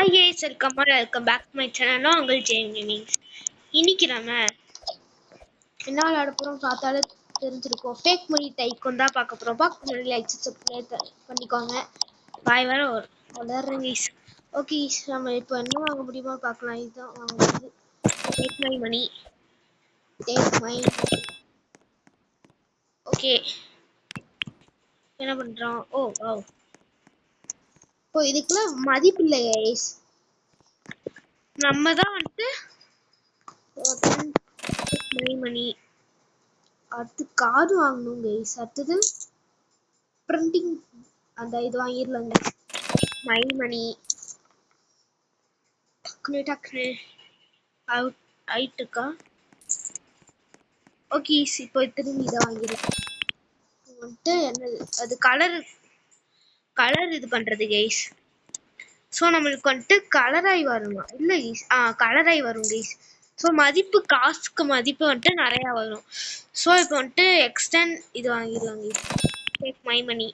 Hi guys, welcome back to my channel. நான் உங்கள் ஜெயம் gaming. இன்னைக்கு நம்ம என்ன விளையாட போறோம் பார்த்தாலே தெரிஞ்சிருக்கும். ஃபேக் மணி டைக்கோன் தான் பார்க்க போறோம். பார்க்க முன்னாடி லைக் சப்ஸ்கிரைப் பண்ணிக்கோங்க. பாய் வர வளர்றேன் guys. ஓகே நம்ம இப்போ என்ன வாங்க முடியுமா பார்க்கலாம். இதுதான் வாங்குறது. Take my money. ஓகே என்ன பண்றோம்? ஓ இப்போ இதுக்குலாம் மதிப்பு இல்லை guys. நம்ம தான் வந்துட்டு மணி அடுத்து கார்டு வாங்கணும் கைஸ். அடுத்தது பிரிண்டிங் அந்த இது வாங்கிடலாம் கைஸ். மை மணி டக்குனு அவுட் ஆயிட்டுக்கா. ஓகே இப்போ திரும்பி இதை வாங்கிடலாம். வந்துட்டு என்னது அது கலர் இது பண்றது கைஸ். ஸோ நம்மளுக்கு வந்துட்டு கலராய் வருமா இல்லை கைஸ்? கலராய் வரும் கைஸ். ஸோ காசுக்கு மதிப்பு வந்துட்டு நிறையா வரும். ஸோ இப்போ வந்துட்டு எக்ஸ்டெண்ட் இது வாங்கிடலாம் கைஸ். Take my money.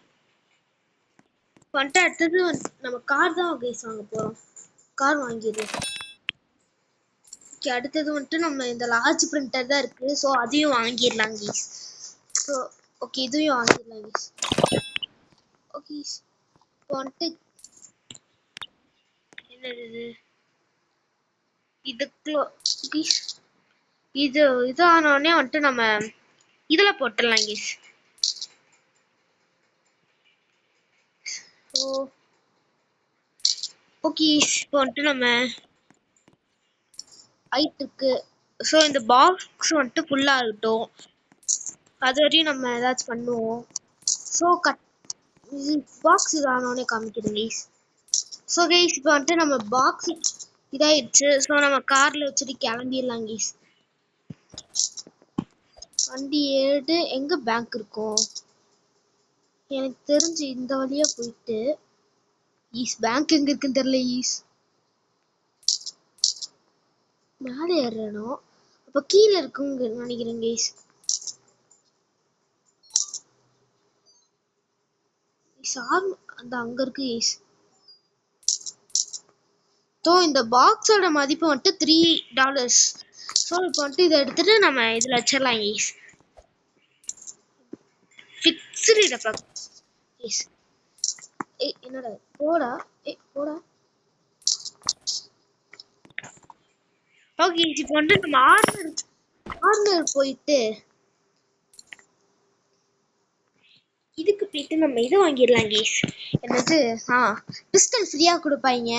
இப்போ வந்துட்டு அடுத்தது நம்ம கார் தான் கைஸ் வாங்க போகிறோம். கார் வாங்கிடலாம். ஓகே அடுத்தது வந்துட்டு நம்ம இந்த லார்ஜ் பிரிண்டர் தான் இருக்குது. ஸோ அதையும் வாங்கிடலாம் கைஸ். ஸோ ஓகே இதையும் வாங்கிடலாம் கைஸ். ஓகே இப்போ வந்துட்டு என்னது இது ஆனோடனே வந்துட்டு நம்ம இதுல போட்டுடலாம் கைஸ். ஓகே இப்போ வந்துட்டு நம்ம ஆயிட்டுருக்கு. ஸோ இந்த பாக்ஸ் வந்துட்டு ஃபுல்லாகட்டும். அது வரையும் நம்ம ஏதாச்சும் பண்ணுவோம். ஸோ பாக்ஸ் இது ஆனோடனே காமிக்கிறேன் கைஸ். ஸோ கைஸ் இப்போ வந்துட்டு நம்ம பாக்ஸ் இதாயிடுச்சு. ஸோ நம்ம கார்ல வச்சுட்டு கிளம்பிடலாம் கைஸ். வண்டி ஏடு எங்க பேங்க் இருக்கும் எனக்கு தெரிஞ்சு இந்த வழியா போயிட்டு பேங்க் எங்க இருக்குன்னு தெரியல மேலே ஏறணும். அப்ப கீழே இருக்குங்க நினைக்கிறேன் கைஸ். அந்த அங்க இருக்கு கைஸ். ஸோ இந்த பாக்ஸோட மதிப்பு வந்துட்டு $3. ஸோ இப்போ வந்துட்டு இதை எடுத்துட்டு நம்ம இதில் வச்சிடலாம் கைஸ். Fixed deposit guys. என்னடா போடா ஓகே இப்போ வந்துட்டு நம்ம ஆர்டர் போயிட்டு இதுக்கு போயிட்டு நம்ம இதை வாங்கிடலாம் கைஸ். என்னது பிஸ்டல் ஃப்ரீயாக கொடுப்பாங்க.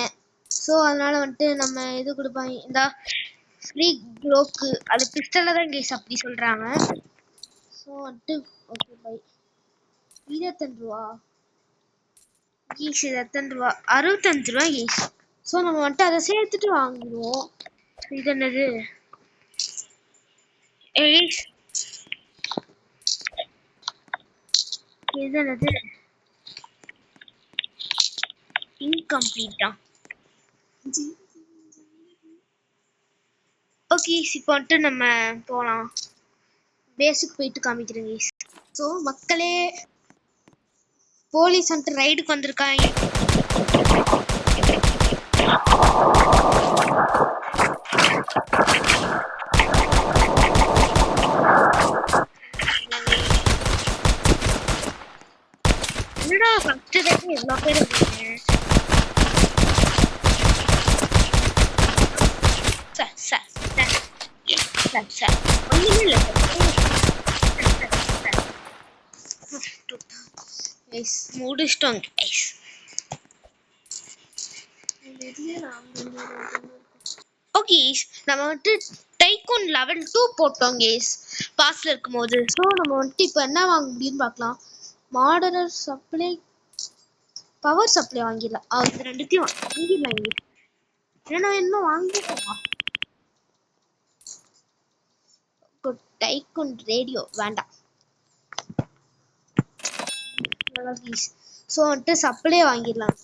ஸோ அதனால வந்துட்டு நம்ம இது கொடுப்பாங்க. இந்த ஃப்ரீ க்ளோக்கு அது பிஸ்டலில் தான் கைஸ் அப்படி சொல்கிறாங்க. ஸோ வந்துட்டு okay bye. $25 guys. $25 $65 guys. So நம்ம வந்துட்டு அதை சேர்த்துட்டு வாங்கிடுவோம். இது என்னது இது என்னது இன்கம்ப்ளீட்டா. ஓகே இப்போ வந்துட்டு நம்ம போகலாம். பேசிக் போயிட்டு காமிக்கிறேன் கைஸ். ஸோ மக்களே போலீஸ் வந்துட்டு ரைடுக்கு வந்திருக்காங்க. என்னடா ஃபர்ஸ்ட் டைம் எவ்வளோ பேர் இருக்கீங்க? சார் ஒன்றுமே இல்லை கைஸ். முடிச்சிட்டோம் கைஸ். ஓகே நம்ம வந்துட்டு டைகூன் லெவல் 2 போட்டோம் கைஸ் பாஸ்ல இருக்கும்போது. ஸோ நம்ம வந்துட்டு இப்போ என்ன வாங்க முடியும்னு பார்க்கலாம். மாடலர் சப்ளை பவர் சப்ளை வாங்கிடலாம். இது ரெண்டுத்தையும் வாங்கிடலாம். ஏன்னா இன்னும் வாங்கிடலாம். டைகூன் ரேடியோ வேண்டாம். ஸோ வந்துட்டு சப்ளை வாங்கிடலாம்.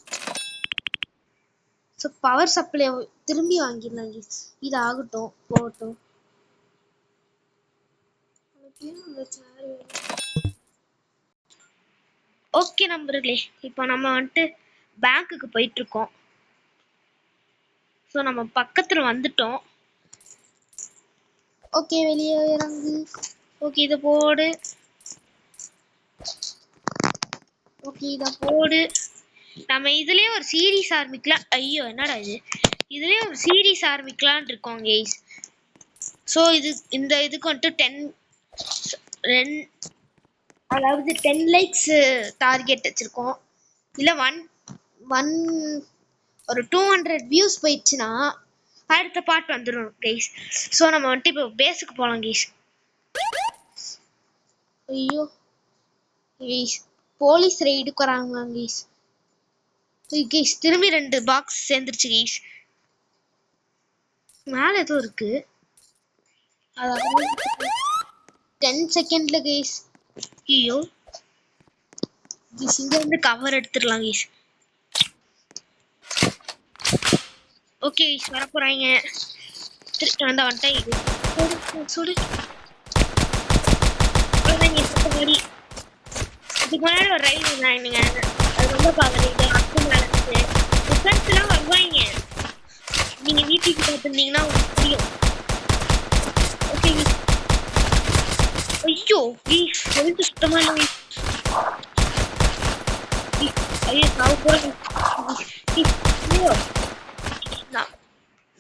ஸோ பவர் சப்ளை திரும்பி வாங்கிடலாம். இது ஆகட்டும் போகட்டும். ஓகே நண்பர்களே இப்போ நம்ம வந்துட்டு பேங்க்குக்கு போயிட்டு இருக்கோம். ஸோ நம்ம பக்கத்துல வந்துட்டோம். ஓகே வெளியே இறங்கு. ஓகே இதை போடு. ஓகே இதை போடு. நம்ம இதுலயே ஒரு சீரீஸ் ஆரம்பிக்கலாம். ஐயோ என்னடா இதுலயே ஒரு சீரீஸ் ஆரம்பிக்கலான் இருக்கோம் கைஸ். ஸோ இந்த இதுக்கு வந்துட்டு 10 அதாவது 10 லைக்ஸ் டார்கெட் வச்சிருக்கோம். இல்ல ஒன் ஒரு 200 வியூஸ் போயிடுச்சுன்னா அடுத்த பார்ட் வந்துடும் கைஸ். ஸோ நம்ம வந்துட்டு இப்போ பேஸுக்கு போகலாம் கைஸ். ஐயோ கைஸ் போலீஸ் ரைடுக்கு வராங்க கைஸ். கைஸ் திரும்பி 2 பாக்ஸ் சேர்ந்துருச்சு கைஸ். மேல ஏதோ இருக்கு. அதாவது 10 செகண்ட்ல கைஸ். ஐயோ கைஸ் இங்க இருந்து கவர் எடுத்துடலாம் கைஸ். ஓகே கைஸ் வர போறாங்க. வந்துட்டேன். சுடு இதுக்கு முன்னாடி ஒரு ரைடு இருந்தாங்க. அது ரொம்ப பாக்குறீங்க. அக்கு மேல இருக்கு டிஃபென்ஸ் எல்லாம் வருவாங்க. நீங்க வீட்டுக்கு பார்த்துருந்தீங்கன்னா உங்களுக்கு புரியும். ஓகே ஐயோ கைஸ் ஹெல்த் சுத்தமா இல்லை. ஐயோ சாவு போறேன்.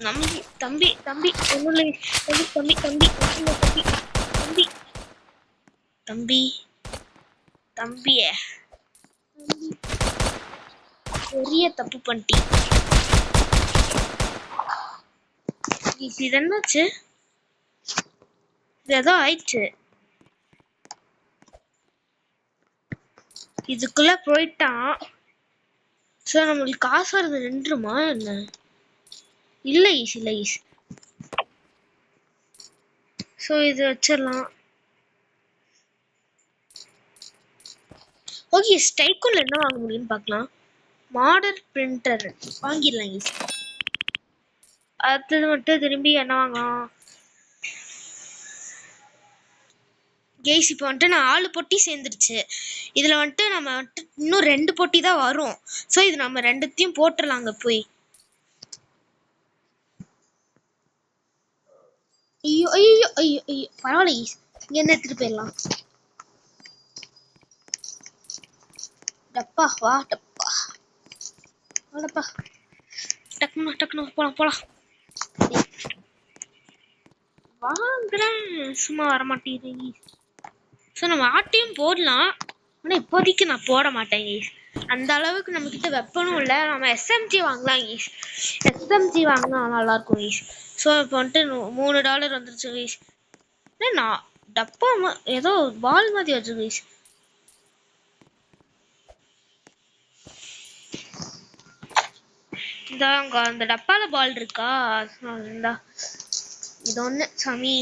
நம்பி தம்பி தம்பி ஒண்ணுல தம்பி தம்பி தம்பி தம்பி தம்பி தம்பி தம்பிய பெரிய தப்பு பண்ணிட்டி. இது என்னாச்சு? இது ஏதோ ஆயிடுச்சு. இதுக்குள்ள போயிட்டான். சோ நம்மளுக்கு காசு வருது நின்றுமா என்ன? இல்ல ஈஸ் இல்ல ஈஸ். சோ இது வச்சிடலாம். ஓகே ஸ்டைக்குள்ள என்ன வாங்க முடியும்னு பார்க்கலாம். மாடல் பிரிண்டர் வாங்கிடலாம் ஈஸ். அடுத்தது மட்டும் திரும்பி என்ன வாங்கலாம்? கேஸ் இப்போ வந்துட்டு நான் 4 பொட்டி சேர்ந்துருச்சு. இதுல வந்துட்டு நம்ம வந்துட்டு இன்னும் 2 பொட்டி தான் வரும். ஸோ இது நம்ம 2த்தையும் போட்டுடலாங்க போய். ஐயோ ஐயோ ஐயோ ஐயோ பரவாயில்ல ஈஸ். இங்க என்ன எடுத்துட்டு போயிடலாம். டப்பா வா டப்பா வாடப்பா. டக்குனு டக்குனு போலாம் போலாம். வாங்குறேன் சும்மா வரமாட்டேங்குது. ஸோ நம்ம ஆட்டையும் போடலாம். ஆனால் இப்போதைக்கு நான் போட மாட்டேன் ஈஸ். அந்த அளவுக்கு நம்ம கிட்ட வெப்பனும் இல்லை. நம்ம எஸ்எம்ஜி வாங்கலாம் ஈஸ். எஸ்எம்ஜி வாங்கினா நல்லா இருக்கும் ஈஸ். ஸோ இப்போ வந்துட்டு $3 வந்துருச்சு ஈஸ். நான் டப்பா ஏதோ பால் மாதிரி வச்சிருக்கு ஈஸ். இந்தாங்க அந்த டப்பால பால் இருக்கா? இந்தா இது ஒண்ணு சாமி.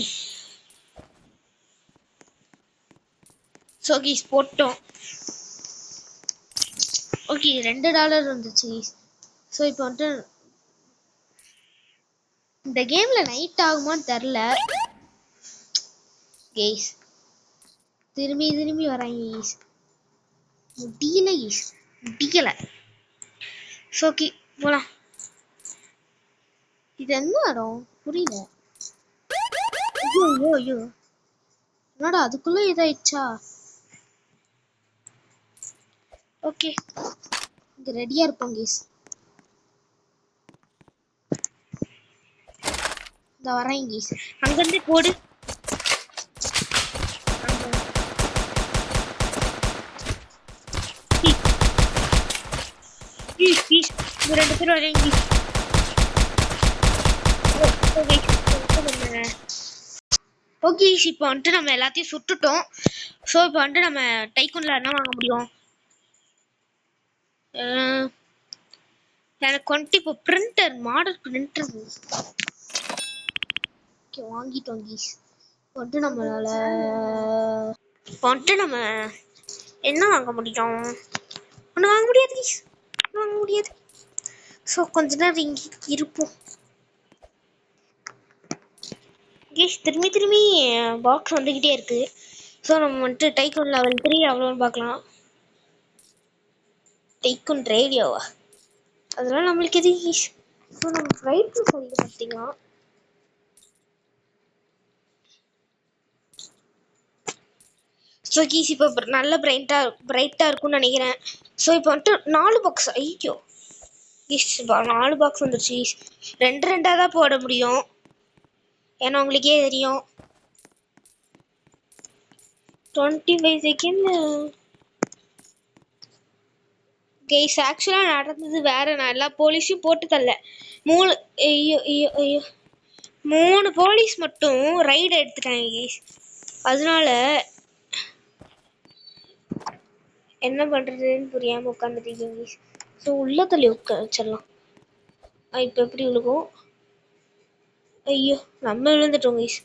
ஸோ கீஸ் போட்டோம். ஓகே $2 வந்துச்சு. ஸோ இப்போ வந்துட்டு இந்த கேம்ல நைட் ஆகுமான்னு தெரில கேஸ். திரும்பி திரும்பி வராங்க ஈஸ். முடியல ஈஸ் முடியல. ஸோ ஓகே போலாம். இது என்ன இடம் புரியல. ஐயோ ஐயோ ஐயோ என்னடா அதுக்குள்ள இதாயிடுச்சா? ஓகே இங்க ரெடியா இருப்போம் கேஸ். இந்த வரேன் கேஸ். அங்கிருந்து போடு. இந்த 2 பேர் வரேன் கேஸ். ஓகே இப்போ வந்துட்டு நம்ம எல்லாத்தையும் சுட்டுட்டோம். ஸோ இப்போ வந்துட்டு நம்ம டைக்கூன்ல என்ன வாங்க முடியும்? எனக்கு வந்துட்டு இப்போ பிரிண்டர் மாடல் பிரிண்டர் வாங்கிட்டோம் கீஸ். வந்துட்டு நம்மளால வந்துட்டு நம்ம என்ன வாங்க முடியும்? ஒன்றும் வாங்க முடியாது கீஸ். வாங்க முடியாது. ஸோ கொஞ்ச நேரம் இங்கே இருப்போம் கீஸ். திரும்பி திரும்பி பாக்ஸ் வந்துக்கிட்டே இருக்கு. ஸோ நம்ம வந்துட்டு டைக்கூன் லெவல் 3 அவ்வளோன்னு பார்க்கலாம். டைக்கூன் ரேடியோவா? அதெல்லாம் நம்மளுக்கு எது கீஸ். ஸோ நம்ம பிரைட்னஸ் அதிகப்படுத்திக்கலாம். ஸோ கீஸ் இப்போ நல்ல பிரைட்டாக இருக்கும்னு நினைக்கிறேன். ஸோ இப்போ வந்துட்டு 4 பாக்ஸ். ஐயோ கீஸ் 4 பாக்ஸ் வந்துருச்சு கீஸ். 2 தான் போட முடியும், ஏன்னா உங்களுக்கே தெரியும். 25 செகண்ட் கைஸ். ஆக்சுவலாக நடந்தது வேற. நான் எல்லா போலீஸையும் போட்டு தரல. 3 போலீஸ் மட்டும் ரைடு எடுத்துட்டாங்க கைஸ். அதனால என்ன பண்ணுறதுன்னு புரியாமல் உட்காந்துட்டீங்க கைஸ். ஸோ உள்ள தள்ளி வச்சிடலாம். இப்போ எப்படி விழுகும்? ஐயோ நம்ம விழுந்துட்டோம் கைஸ்.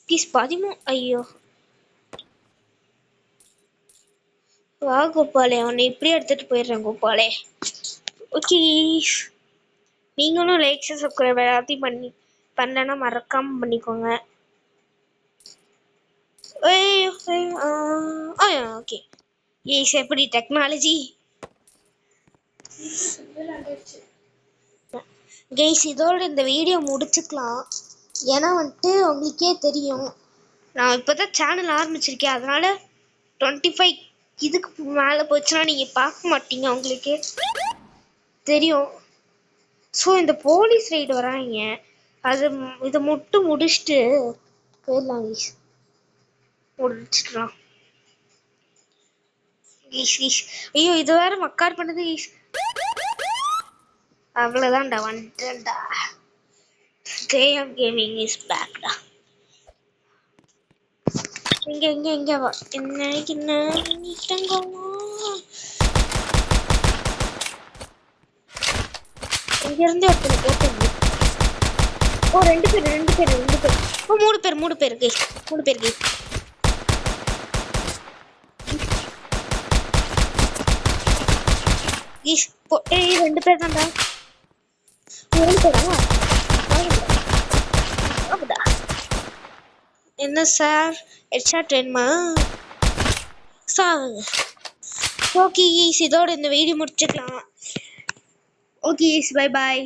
கைஸ் 13. ஐயோ வா கோபாலே, அவனை இப்படியே எடுத்துட்டு போயிடுறேன் கோபாலே. ஓகே நீங்களும் லைக் சப்ஸ்கிரைப் எல்லாத்தையும் பண்ணலன்னா மறக்காம பண்ணிக்கோங்க. ஓகே ஈஸ் எப்படி டெக்னாலஜி கைஸ். இதோட இந்த வீடியோ முடிச்சுக்கலாம். ஏன்னா வந்துட்டு உங்களுக்கே தெரியும் நான் இப்போதான் சேனல் ஆரம்பிச்சிருக்கேன். அதனால 25 இதுக்கு மேலே போச்சுன்னா நீங்கள் பார்க்க மாட்டீங்க, உங்களுக்கே தெரியும். ஸோ இந்த போலீஸ் ரைடு வராங்க, இதை மட்டும் முடிச்சுட்டு போயிடலாம் கைஸ். முடிச்சிடலாம் கைஸ். கைஸ் ஐயோ இது வேற மக்கார் பண்ணுது கைஸ். அவ்வளோதான்டா, வந்துட்டேன்டா. கேஎம் கேமிங் இஸ் பேக்டா. இங்க வா. என்ன இங்க இருந்து ஒருத்தர் போட்டு. ஓ 2 பேர். ஓ 3 பேர் கைஸ். 3 பேர் கைஸ். கைஸ் 2 பேர் தான்டா. 3 பேரா? என்ன சார் ஹெட்ஷாட் வேணுமா? சாவுங்க. ஓகே ஈஸ் இதோட இந்த வீடியோ முடிச்சுக்கலாம். ஓகே ஈஸ் பை பாய்.